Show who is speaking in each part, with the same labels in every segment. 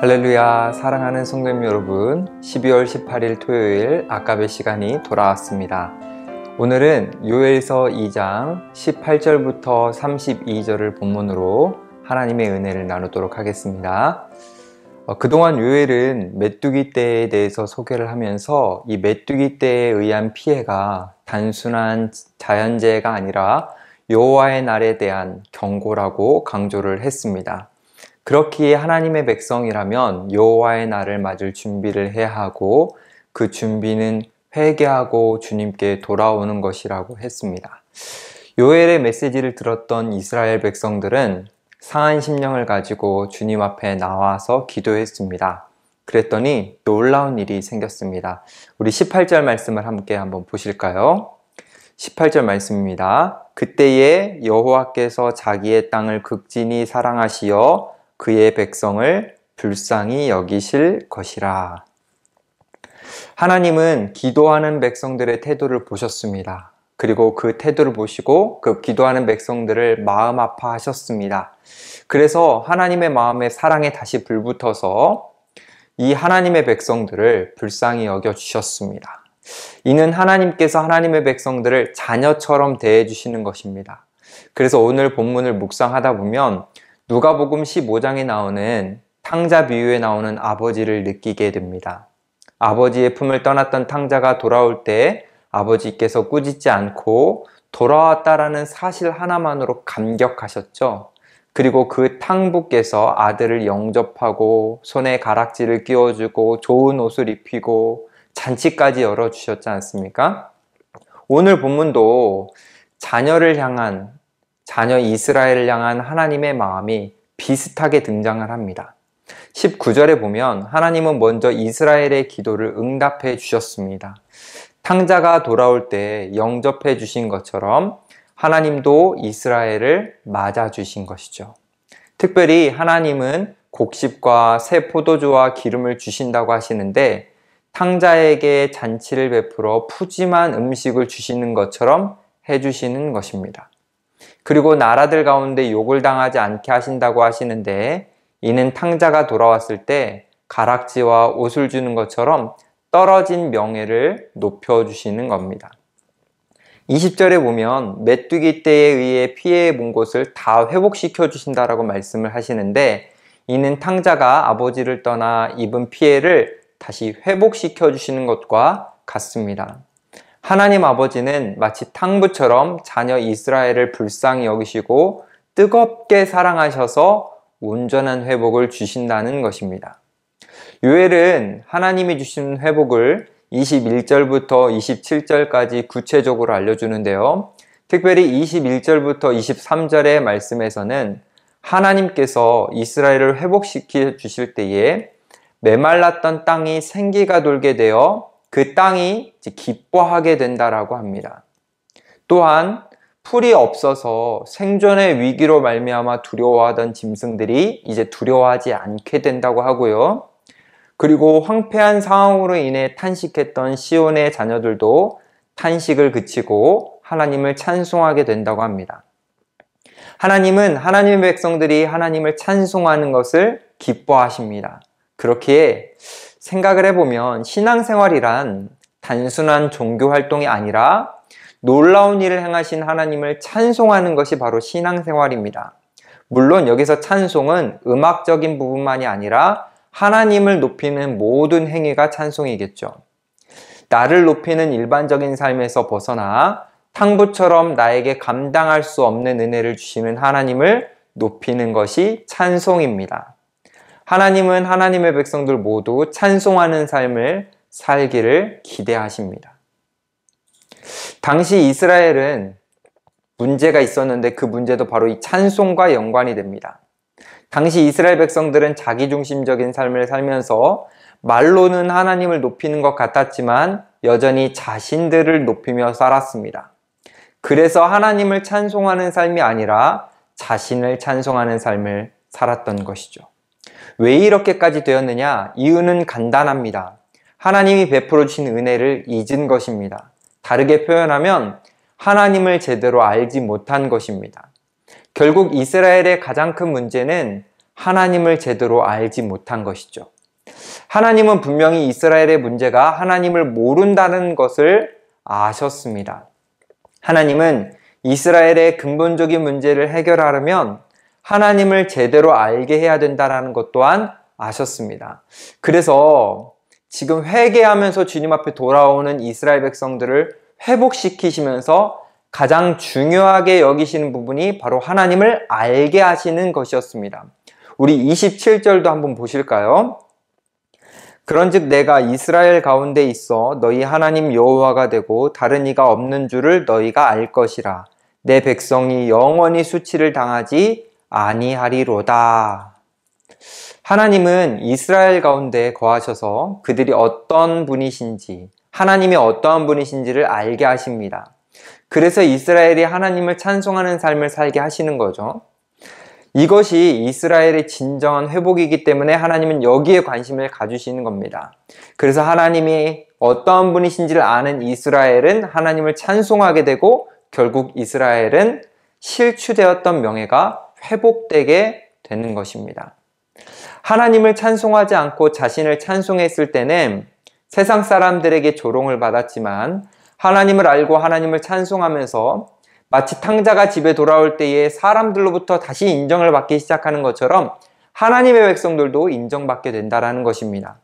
Speaker 1: 할렐루야, 사랑하는 성도님 여러분, 12월 18일 토요일 아까의 시간이 돌아왔습니다. 오늘은 요엘서 2장 18절부터 32절을 본문으로 하나님의 은혜를 나누도록 하겠습니다. 그동안 요엘은 메뚜기 떼에 대해서 소개를 하면서 이 메뚜기 떼에 의한 피해가 단순한 자연재해가 아니라 여호와의 날에 대한 경고라고 강조를 했습니다. 그렇기에 하나님의 백성이라면 여호와의 날을 맞을 준비를 해야 하고 그 준비는 회개하고 주님께 돌아오는 것이라고 했습니다. 요엘의 메시지를 들었던 이스라엘 백성들은 상한 심령을 가지고 주님 앞에 나와서 기도했습니다. 그랬더니 놀라운 일이 생겼습니다. 우리 18절 말씀을 함께 한번 보실까요? 18절 말씀입니다. 그때에 여호와께서 자기의 땅을 극진히 사랑하시어 그의 백성을 불쌍히 여기실 것이라. 하나님은 기도하는 백성들의 태도를 보셨습니다. 그리고 그 태도를 보시고 그 기도하는 백성들을 마음 아파하셨습니다. 그래서 하나님의 마음에 사랑에 다시 불붙어서 이 하나님의 백성들을 불쌍히 여겨주셨습니다. 이는 하나님께서 하나님의 백성들을 자녀처럼 대해주시는 것입니다. 그래서 오늘 본문을 묵상하다 보면 누가복음 15장에 나오는 탕자 비유에 나오는 아버지를 느끼게 됩니다. 아버지의 품을 떠났던 탕자가 돌아올 때 아버지께서 꾸짖지 않고 돌아왔다라는 사실 하나만으로 감격하셨죠. 그리고 그 탕부께서 아들을 영접하고 손에 가락지를 끼워주고 좋은 옷을 입히고 잔치까지 열어주셨지 않습니까? 오늘 본문도 자녀 이스라엘을 향한 하나님의 마음이 비슷하게 등장을 합니다. 19절에 보면 하나님은 먼저 이스라엘의 기도를 응답해 주셨습니다. 탕자가 돌아올 때 영접해 주신 것처럼 하나님도 이스라엘을 맞아 주신 것이죠. 특별히 하나님은 곡식과 새 포도주와 기름을 주신다고 하시는데 탕자에게 잔치를 베풀어 푸짐한 음식을 주시는 것처럼 해주시는 것입니다. 그리고 나라들 가운데 욕을 당하지 않게 하신다고 하시는데 이는 탕자가 돌아왔을 때 가락지와 옷을 주는 것처럼 떨어진 명예를 높여주시는 겁니다. 20절에 보면 메뚜기 떼에 의해 피해 본 곳을 다 회복시켜 주신다라고 말씀을 하시는데 이는 탕자가 아버지를 떠나 입은 피해를 다시 회복시켜 주시는 것과 같습니다. 하나님 아버지는 마치 탕부처럼 자녀 이스라엘을 불쌍히 여기시고 뜨겁게 사랑하셔서 온전한 회복을 주신다는 것입니다. 요엘은 하나님이 주신 회복을 21절부터 27절까지 구체적으로 알려주는데요. 특별히 21절부터 23절의 말씀에서는 하나님께서 이스라엘을 회복시켜 주실 때에 메말랐던 땅이 생기가 돌게 되어 그 땅이 기뻐하게 된다라고 합니다. 또한 풀이 없어서 생존의 위기로 말미암아 두려워하던 짐승들이 이제 두려워하지 않게 된다고 하고요. 그리고 황폐한 상황으로 인해 탄식했던 시온의 자녀들도 탄식을 그치고 하나님을 찬송하게 된다고 합니다. 하나님은 하나님의 백성들이 하나님을 찬송하는 것을 기뻐하십니다. 그렇기에 생각을 해보면 신앙생활이란 단순한 종교 활동이 아니라 놀라운 일을 행하신 하나님을 찬송하는 것이 바로 신앙생활입니다. 물론 여기서 찬송은 음악적인 부분만이 아니라 하나님을 높이는 모든 행위가 찬송이겠죠. 나를 높이는 일반적인 삶에서 벗어나 탕부처럼 나에게 감당할 수 없는 은혜를 주시는 하나님을 높이는 것이 찬송입니다. 하나님은 하나님의 백성들 모두 찬송하는 삶을 살기를 기대하십니다. 당시 이스라엘은 문제가 있었는데 그 문제도 바로 이 찬송과 연관이 됩니다. 당시 이스라엘 백성들은 자기중심적인 삶을 살면서 말로는 하나님을 높이는 것 같았지만 여전히 자신들을 높이며 살았습니다. 그래서 하나님을 찬송하는 삶이 아니라 자신을 찬송하는 삶을 살았던 것이죠. 왜 이렇게까지 되었느냐? 이유는 간단합니다. 하나님이 베풀어 주신 은혜를 잊은 것입니다. 다르게 표현하면 하나님을 제대로 알지 못한 것입니다. 결국 이스라엘의 가장 큰 문제는 하나님을 제대로 알지 못한 것이죠. 하나님은 분명히 이스라엘의 문제가 하나님을 모른다는 것을 아셨습니다. 하나님은 이스라엘의 근본적인 문제를 해결하려면 하나님을 제대로 알게 해야 된다는 것 또한 아셨습니다. 그래서 지금 회개하면서 주님 앞에 돌아오는 이스라엘 백성들을 회복시키시면서 가장 중요하게 여기시는 부분이 바로 하나님을 알게 하시는 것이었습니다. 우리 27절도 한번 보실까요? 그런즉 내가 이스라엘 가운데 있어 너희 하나님 여호와가 되고 다른 이가 없는 줄을 너희가 알 것이라. 내 백성이 영원히 수치를 당하지 아니하리로다. 하나님은 이스라엘 가운데 거하셔서 그들이 어떤 분이신지, 하나님이 어떠한 분이신지를 알게 하십니다. 그래서 이스라엘이 하나님을 찬송하는 삶을 살게 하시는 거죠. 이것이 이스라엘의 진정한 회복이기 때문에 하나님은 여기에 관심을 가주시는 겁니다. 그래서 하나님이 어떠한 분이신지를 아는 이스라엘은 하나님을 찬송하게 되고 결국 이스라엘은 실추되었던 명예가 회복되게 되는 것입니다. 하나님을 찬송하지 않고 자신을 찬송했을 때는 세상 사람들에게 조롱을 받았지만 하나님을 알고 하나님을 찬송하면서 마치 탕자가 집에 돌아올 때에 사람들로부터 다시 인정을 받기 시작하는 것처럼 하나님의 백성들도 인정받게 된다는 것입니다.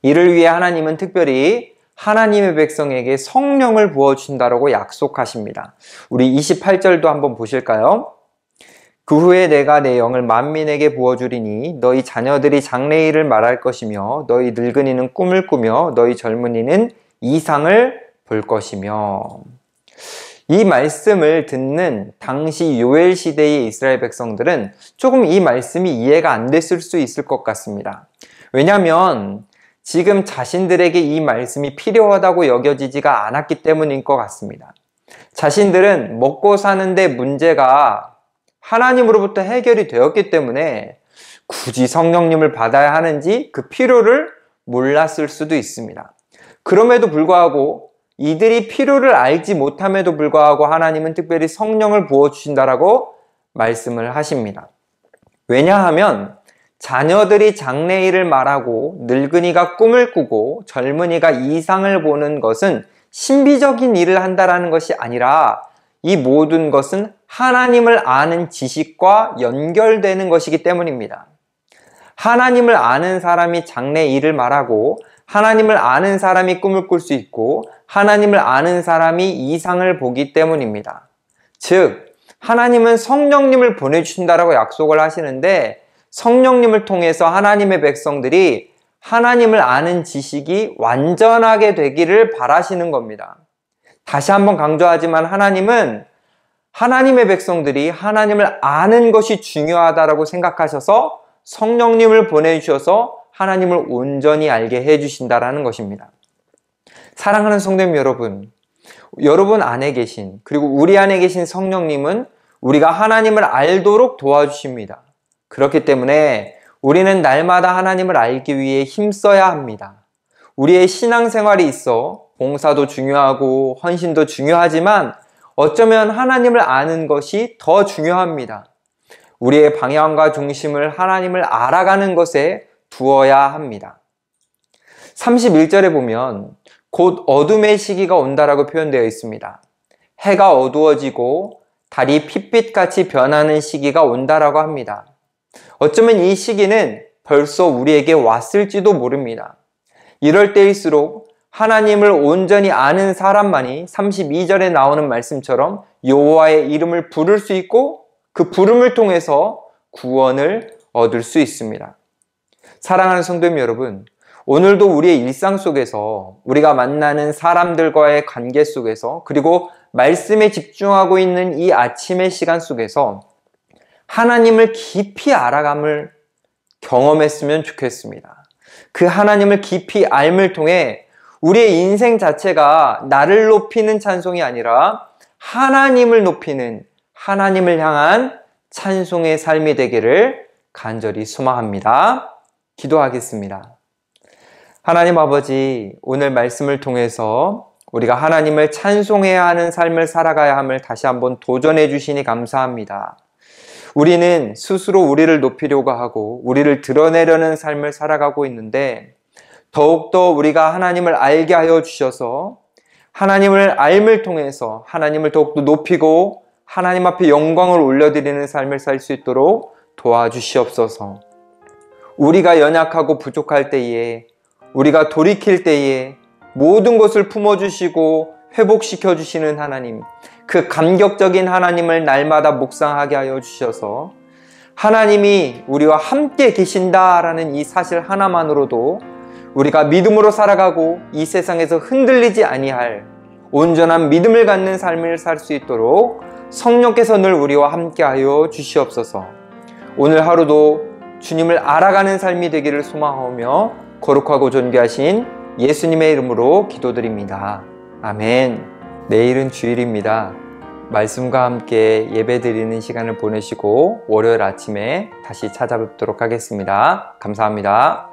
Speaker 1: 이를 위해 하나님은 특별히 하나님의 백성에게 성령을 부어주신다고 약속하십니다. 우리 28절도 한번 보실까요? 그 후에 내가 내 영을 만민에게 부어주리니 너희 자녀들이 장래일을 말할 것이며 너희 늙은이는 꿈을 꾸며 너희 젊은이는 이상을 볼 것이며. 이 말씀을 듣는 당시 요엘 시대의 이스라엘 백성들은 조금 이 말씀이 이해가 안 됐을 수 있을 것 같습니다. 왜냐하면 지금 자신들에게 이 말씀이 필요하다고 여겨지지가 않았기 때문인 것 같습니다. 자신들은 먹고 사는데 문제가 하나님으로부터 해결이 되었기 때문에 굳이 성령님을 받아야 하는지 그 필요를 몰랐을 수도 있습니다. 그럼에도 불구하고 이들이 필요를 알지 못함에도 불구하고 하나님은 특별히 성령을 부어주신다라고 말씀을 하십니다. 왜냐하면 자녀들이 장래일을 말하고 늙은이가 꿈을 꾸고 젊은이가 이상을 보는 것은 신비적인 일을 한다라는 것이 아니라 이 모든 것은 하나님을 아는 지식과 연결되는 것이기 때문입니다. 하나님을 아는 사람이 장래일을 말하고 하나님을 아는 사람이 꿈을 꿀 수 있고 하나님을 아는 사람이 이상을 보기 때문입니다. 즉 하나님은 성령님을 보내주신다라고 약속을 하시는데 성령님을 통해서 하나님의 백성들이 하나님을 아는 지식이 완전하게 되기를 바라시는 겁니다. 다시 한번 강조하지만 하나님은 하나님의 백성들이 하나님을 아는 것이 중요하다고 생각하셔서 성령님을 보내주셔서 하나님을 온전히 알게 해주신다라는 것입니다. 사랑하는 성도님 여러분 안에 계신 그리고 우리 안에 계신 성령님은 우리가 하나님을 알도록 도와주십니다. 그렇기 때문에 우리는 날마다 하나님을 알기 위해 힘써야 합니다. 우리의 신앙생활이 있어 봉사도 중요하고 헌신도 중요하지만 어쩌면 하나님을 아는 것이 더 중요합니다. 우리의 방향과 중심을 하나님을 알아가는 것에 두어야 합니다. 31절에 보면 곧 어둠의 시기가 온다라고 표현되어 있습니다. 해가 어두워지고 달이 핏빛같이 변하는 시기가 온다라고 합니다. 어쩌면 이 시기는 벌써 우리에게 왔을지도 모릅니다. 이럴 때일수록 하나님을 온전히 아는 사람만이 32절에 나오는 말씀처럼 여호와의 이름을 부를 수 있고 그 부름을 통해서 구원을 얻을 수 있습니다. 사랑하는 성도님 여러분, 오늘도 우리의 일상 속에서 우리가 만나는 사람들과의 관계 속에서 그리고 말씀에 집중하고 있는 이 아침의 시간 속에서 하나님을 깊이 알아감을 경험했으면 좋겠습니다. 그 하나님을 깊이 알음을 통해 우리의 인생 자체가 나를 높이는 찬송이 아니라 하나님을 높이는 하나님을 향한 찬송의 삶이 되기를 간절히 소망합니다. 기도하겠습니다. 하나님 아버지, 오늘 말씀을 통해서 우리가 하나님을 찬송해야 하는 삶을 살아가야 함을 다시 한번 도전해 주시니 감사합니다. 우리는 스스로 우리를 높이려고 하고 우리를 드러내려는 삶을 살아가고 있는데 더욱더 우리가 하나님을 알게 하여 주셔서 하나님을 알을 통해서 하나님을 더욱더 높이고 하나님 앞에 영광을 올려드리는 삶을 살 수 있도록 도와주시옵소서. 우리가 연약하고 부족할 때에 우리가 돌이킬 때에 모든 것을 품어주시고 회복시켜 주시는 하나님, 그 감격적인 하나님을 날마다 묵상하게 하여 주셔서 하나님이 우리와 함께 계신다라는 이 사실 하나만으로도 우리가 믿음으로 살아가고 이 세상에서 흔들리지 아니할 온전한 믿음을 갖는 삶을 살 수 있도록 성령께서 늘 우리와 함께 하여 주시옵소서. 오늘 하루도 주님을 알아가는 삶이 되기를 소망하며 거룩하고 존귀하신 예수님의 이름으로 기도드립니다. 아멘. 내일은 주일입니다. 말씀과 함께 예배드리는 시간을 보내시고 월요일 아침에 다시 찾아뵙도록 하겠습니다. 감사합니다.